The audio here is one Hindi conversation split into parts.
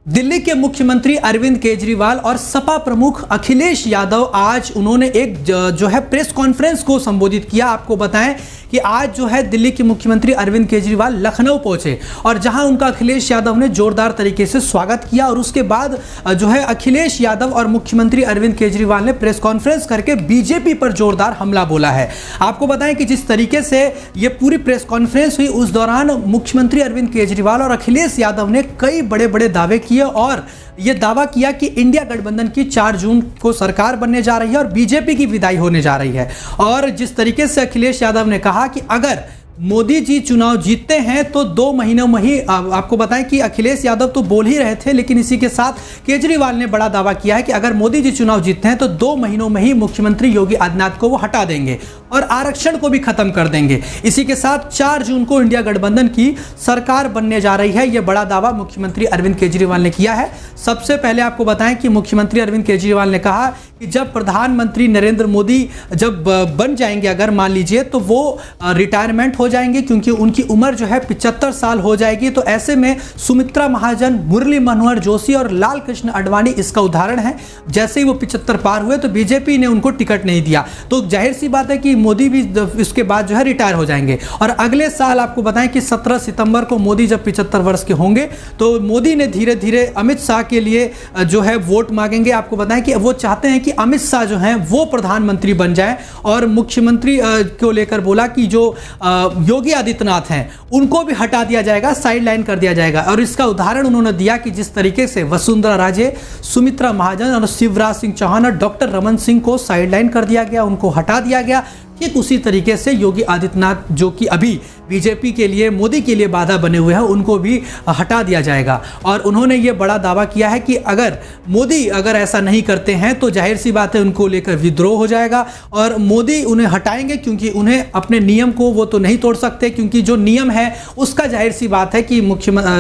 दिल्ली के मुख्यमंत्री अरविंद केजरीवाल और सपा प्रमुख अखिलेश यादव आज उन्होंने एक जो है प्रेस कॉन्फ्रेंस को संबोधित किया। आपको बताएं कि आज जो है दिल्ली के मुख्यमंत्री अरविंद केजरीवाल लखनऊ पहुंचे और जहां उनका अखिलेश यादव ने जोरदार तरीके से स्वागत किया और उसके बाद जो है अखिलेश यादव और मुख्यमंत्री अरविंद केजरीवाल ने प्रेस कॉन्फ्रेंस करके बीजेपी पर जोरदार हमला बोला है। आपको बताएं कि जिस तरीके से ये पूरी प्रेस कॉन्फ्रेंस हुई उस दौरान मुख्यमंत्री अरविंद केजरीवाल और अखिलेश यादव ने कई बड़े बड़े दावे किए और ये दावा किया कि इंडिया गठबंधन की 4 जून को सरकार बनने जा रही है और बीजेपी की विदाई होने जा रही है। और जिस तरीके से अखिलेश यादव ने कहा कि अगर मोदी जी चुनाव जीतते हैं तो 2 महीनों में ही, आपको बताएं कि अखिलेश यादव तो बोल ही रहे थे लेकिन इसी के साथ केजरीवाल ने बड़ा दावा किया है कि अगर मोदी जी चुनाव जीतते हैं तो 2 महीनों में ही मुख्यमंत्री योगी आदित्यनाथ को वो हटा देंगे और आरक्षण को भी खत्म कर देंगे। इसी के साथ 4 जून को इंडिया गठबंधन की सरकार बनने जा रही है। यह बड़ा दावा मुख्यमंत्री अरविंद केजरीवाल ने किया है। सबसे पहले आपको बताएं कि मुख्यमंत्री अरविंद केजरीवाल ने कहा कि जब प्रधानमंत्री नरेंद्र मोदी जब बन जाएंगे, अगर मान लीजिए, तो वो रिटायरमेंट हो जाएंगे क्योंकि उनकी उम्र जो है 75 साल हो जाएगी। तो ऐसे में सुमित्रा महाजन, मुरली मनोहर जोशी और लाल कृष्ण आडवाणी इसका उदाहरण है। जैसे ही वो 75 पार हुए तो बीजेपी ने उनको टिकट नहीं दिया, तो जाहिर सी बात है कि मोदी भी इसके बाद जो है रिटायर हो जाएंगे। और अगले साल आपको बताएं कि 17 सितंबर को मोदी जब 75 वर्ष के होंगे तो मोदी ने धीरे धीरे अमित शाह के लिए जो है वोट मांगेंगे। आपको बताएं कि वो चाहते हैं कि अमित शाह जो हैं वो प्रधानमंत्री बन जाएं और मुख्यमंत्री को लेकर बोला कि जो योगी आदित्यनाथ हैं उनको भी हटा दिया जाएगा, साइडलाइन कर दिया जाएगा। और इसका उदाहरण उन्होंने दिया कि जिस तरीके से वसुंधरा राजे, सुमित्रा महाजन और शिवराज सिंह चौहान और डॉक्टर रमन सिंह को साइडलाइन कर दिया गया, उनको हटा दिया गया, ठीक उसी तरीके से योगी आदित्यनाथ जो कि अभी बीजेपी के लिए, मोदी के लिए बाधा बने हुए हैं, उनको भी हटा दिया जाएगा। और उन्होंने ये बड़ा दावा किया है कि अगर मोदी ऐसा नहीं करते हैं तो जाहिर सी बात है उनको लेकर विद्रोह हो जाएगा और मोदी उन्हें हटाएंगे क्योंकि उन्हें अपने नियम को वो तो नहीं तोड़ सकते, क्योंकि जो नियम है उसका जाहिर सी बात है कि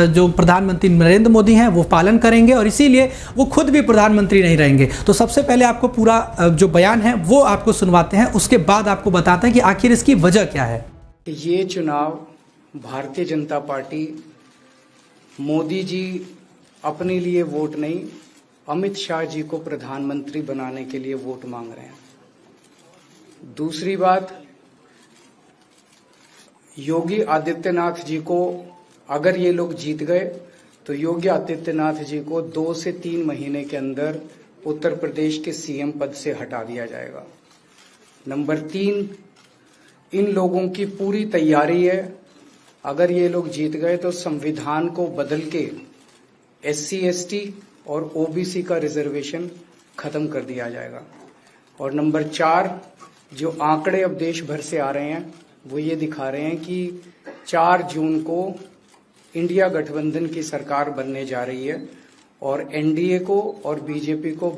जो प्रधानमंत्री नरेंद्र मोदी हैं वो पालन करेंगे और इसीलिए वो खुद भी प्रधानमंत्री नहीं रहेंगे। तो सबसे पहले आपको पूरा जो बयान है वो आपको सुनवाते हैं, उसके बाद आपको बताते हैं कि आखिर इसकी वजह क्या है। ये चुनाव भारतीय जनता पार्टी, मोदी जी अपने लिए वोट नहीं, अमित शाह जी को प्रधानमंत्री बनाने के लिए वोट मांग रहे हैं। दूसरी बात, योगी आदित्यनाथ जी को अगर ये लोग जीत गए तो योगी आदित्यनाथ जी को 2 से 3 महीने के अंदर उत्तर प्रदेश के सीएम पद से हटा दिया जाएगा। नंबर 3, इन लोगों की पूरी तैयारी है, अगर ये लोग जीत गए तो संविधान को बदल के SC ST और OBC का रिजर्वेशन खत्म कर दिया जाएगा। और नंबर 4, जो आंकड़े अब देश भर से आ रहे हैं वो ये दिखा रहे हैं कि 4 जून को इंडिया गठबंधन की सरकार बनने जा रही है और NDA को और बीजेपी को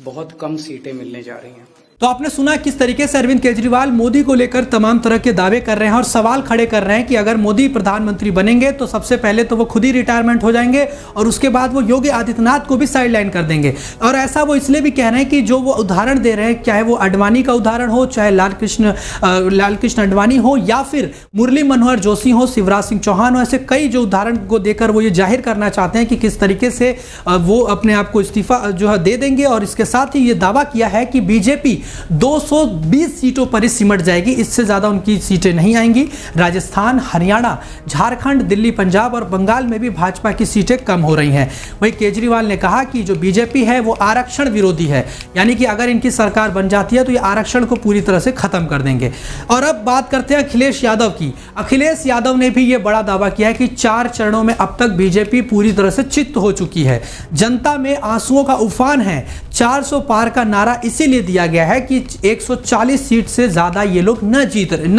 बहुत कम सीटें मिलने जा रही हैं। तो आपने सुना किस तरीके से अरविंद केजरीवाल मोदी को लेकर तमाम तरह के दावे कर रहे हैं और सवाल खड़े कर रहे हैं कि अगर मोदी प्रधानमंत्री बनेंगे तो सबसे पहले तो वो खुद ही रिटायरमेंट हो जाएंगे और उसके बाद वो योगी आदित्यनाथ को भी साइडलाइन कर देंगे। और ऐसा वो इसलिए भी कह रहे हैं कि जो वो उदाहरण दे रहे हैं, चाहे वो आडवाणी का उदाहरण हो, चाहे लाल कृष्ण आडवाणी हो या फिर मुरली मनोहर जोशी हो, शिवराज सिंह चौहान हो, ऐसे कई जो उदाहरण को देकर वो ये जाहिर करना चाहते हैं कि किस तरीके से वो अपने आप को इस्तीफा जो है दे देंगे। और इसके साथ ही ये दावा किया है कि बीजेपी 220 सीटों पर ही सिमट जाएगी, इससे ज्यादा उनकी सीटें नहीं आएंगी। राजस्थान, हरियाणा, झारखंड, दिल्ली, पंजाब और बंगाल में भी भाजपा की सीटें कम हो रही हैं। वहीं केजरीवाल ने कहा कि जो बीजेपी है वो आरक्षण विरोधी है, यानी कि अगर इनकी सरकार बन जाती है तो ये आरक्षण को पूरी तरह से खत्म कर देंगे। और अब बात करते हैं अखिलेश यादव की। अखिलेश यादव ने भी ये बड़ा दावा किया है कि 4 चरणों में अब तक बीजेपी पूरी तरह से चित्त हो चुकी है। जनता में आंसुओं का उफान है। 400 पार का नारा इसीलिए दिया गया है कि 140 सीट से ज्यादा ये लोग न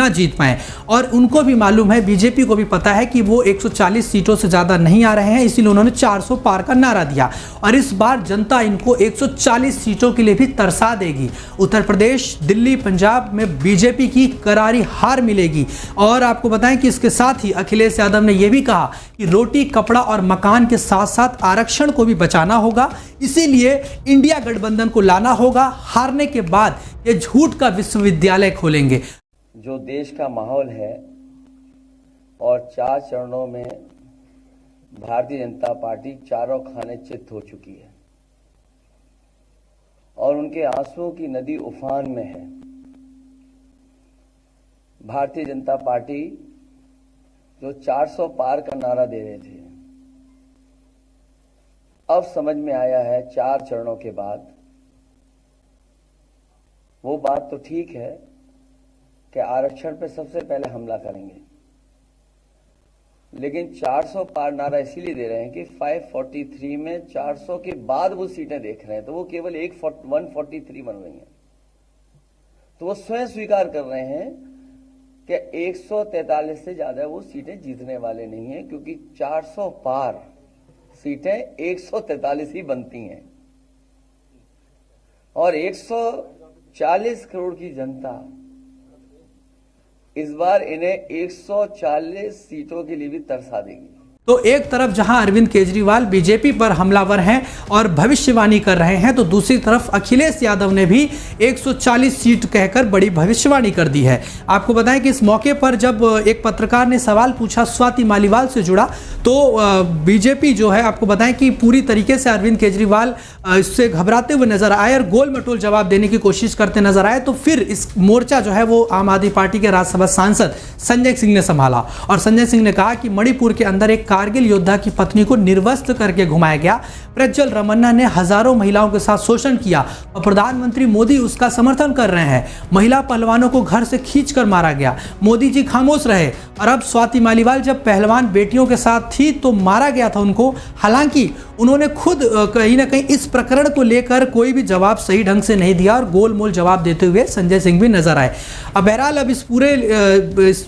जीत पाए और उनको भी मालूम है, बीजेपी को भी पता है कि वो 140 सीटों से ज्यादा नहीं आ रहे हैं, इसीलिए उन्होंने 400 पार का नारा दिया। और इस बार जनता इनको 140 सीटों के लिए भी तरसा देगी। उत्तर प्रदेश, दिल्ली, पंजाब में बीजेपी की करारी हार मिलेगी। और आपको बताएं कि इसके साथ ही अखिलेश यादव ने यह भी कहा कि रोटी, कपड़ा और मकान के साथ साथ आरक्षण को भी बचाना होगा, इसीलिए इंडिया गठबंधन को लाना होगा। हारने के बाद ये झूठ का विश्वविद्यालय खोलेंगे। जो देश का माहौल है और 4 चरणों में भारतीय जनता पार्टी चारों खाने चित्त हो चुकी है और उनके आंसुओं की नदी उफान में है। भारतीय जनता पार्टी जो 400 पार का नारा दे रहे थे, अब समझ में आया है 4 चरणों के बाद, वो बात तो ठीक है कि आरक्षण पे सबसे पहले हमला करेंगे, लेकिन 400 पार नारा इसीलिए दे रहे हैं कि 543 में 400 के बाद वो सीटें देख रहे हैं, तो वो केवल 143 बन रही हैं। तो वो स्वयं स्वीकार कर रहे हैं कि 143 से ज्यादा वो सीटें जीतने वाले नहीं हैं, क्योंकि 400 पार सीटें 143 ही बनती हैं और 140 करोड़ की जनता इस बार इन्हें 140 सीटों के लिए भी तरसा देगी। तो एक तरफ जहां अरविंद केजरीवाल बीजेपी पर हमलावर हैं और भविष्यवाणी कर रहे हैं, तो दूसरी तरफ अखिलेश यादव ने भी 140 सीट कहकर बड़ी भविष्यवाणी कर दी है। आपको बताएं कि इस मौके पर जब एक पत्रकार ने सवाल पूछा स्वाति मालीवाल से जुड़ा, तो बीजेपी जो है, आपको बताएं कि पूरी तरीके से अरविंद केजरीवाल इससे घबराते हुए नजर आए और गोल मटोल जवाब देने की कोशिश करते नजर आए। तो फिर इस मोर्चा जो है वो आम आदमी पार्टी के राज्यसभा सांसद संजय सिंह ने संभाला और संजय सिंह ने कहा कि मणिपुर के अंदर एक कारगिल योद्धा की पत्नी को निर्वस्त्र करके घुमाया गया, प्रज्वल रमन्ना ने हजारों महिलाओं के साथ शोषण किया और प्रधानमंत्री मोदी उसका समर्थन कर रहे हैं, महिला पहलवानों को घर से खींचकर मारा गया, मोदी जी खामोश रहे। और अब स्वाति मालीवाल जब पहलवान बेटियों के साथ थी तो मारा गया था उनको, हालांकि उन्होंने खुद कहीं ना कहीं इस प्रकरण को लेकर कोई भी जवाब सही ढंग से नहीं दिया और गोलमोल जवाब देते हुए संजय सिंह भी नजर आए। अब बहरहाल अब इस पूरे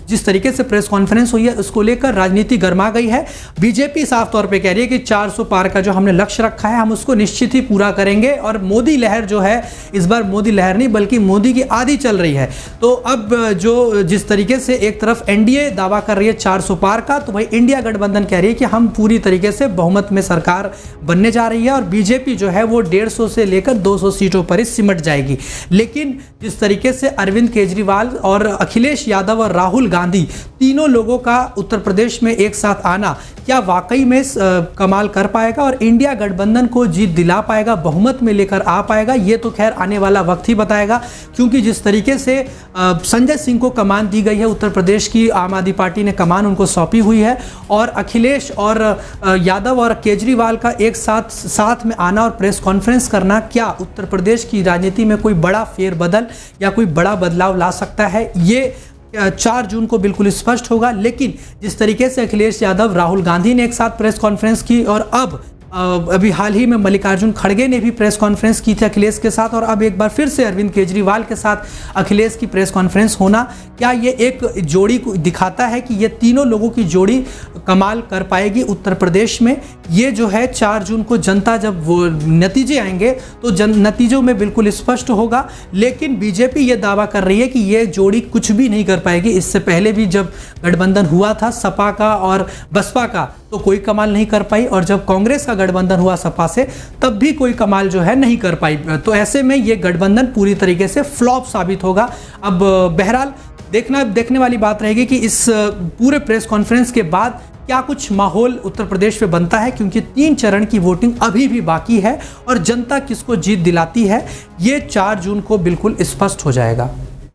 जिस तरीके से प्रेस कॉन्फ्रेंस हुई है उसको लेकर राजनीति गर्मा गई है। बीजेपी साफ तौर पे कह रही है कि 400 पार का जो हमने लक्ष्य रखा है हम उसको निश्चित ही पूरा करेंगे और मोदी लहर जो है, इस बार मोदी लहर नहीं बल्कि मोदी की आधी चल रही है। तो अब जो जिस तरीके से एक तरफ एनडीए दावा कर रही है 400 पार का, तो भाई इंडिया गठबंधन कह रही है कि हम पूरी तरीके से बहुमत में सरकार बनने जा रही है और बीजेपी जो है वो 150 से लेकर 200 सीटों पर ही सिमट जाएगी। लेकिन जिस तरीके से अरविंद केजरीवाल और अखिलेश यादव और राहुल गांधी तीनों लोगों का उत्तर प्रदेश में एक साथ आना क्या वाकई में कमाल कर पाएगा और इंडिया गठबंधन को जीत दिला पाएगा, बहुमत में लेकर आ पाएगा, ये तो खैर आने वाला वक्त ही बताएगा। क्योंकि जिस तरीके से संजय सिंह को कमान दी गई है, उत्तर प्रदेश की आम आदमी पार्टी ने कमान उनको सौंपी हुई है और अखिलेश और यादव और केजरीवाल का एक साथ में आना और प्रेस कॉन्फ्रेंस करना क्या उत्तर प्रदेश की राजनीति में कोई बड़ा फेरबदल या कोई बड़ा बदलाव ला सकता है, ये 4 जून को बिल्कुल स्पष्ट होगा। लेकिन जिस तरीके से अखिलेश यादव, राहुल गांधी ने एक साथ प्रेस कॉन्फ्रेंस की और अब अभी हाल ही में मल्लिकार्जुन खड़गे ने भी प्रेस कॉन्फ्रेंस की थी अखिलेश के साथ और अब एक बार फिर से अरविंद केजरीवाल के साथ अखिलेश की प्रेस कॉन्फ्रेंस होना, क्या ये एक जोड़ी को दिखाता है कि ये तीनों लोगों की जोड़ी कमाल कर पाएगी उत्तर प्रदेश में? ये जो है 4 जून को जनता जब वो नतीजे आएंगे तो नतीजों में बिल्कुल स्पष्ट होगा। लेकिन बीजेपी ये दावा कर रही है कि ये जोड़ी कुछ भी नहीं कर पाएगी। इससे पहले भी जब गठबंधन हुआ था सपा का और बसपा का तो कोई कमाल नहीं कर पाई और जब कांग्रेस का गठबंधन हुआ सपा से तब भी कोई कमाल जो है नहीं कर पाई। तो ऐसे में ये गठबंधन पूरी तरीके से फ्लॉप साबित होगा। अब बहरहाल देखने वाली बात रहेगी कि इस पूरे प्रेस कॉन्फ्रेंस के बाद क्या कुछ माहौल उत्तर प्रदेश में बनता है, क्योंकि 3 चरण की वोटिंग अभी भी बाकी है और जनता किसको जीत दिलाती है ये 4 जून को बिल्कुल स्पष्ट हो जाएगा।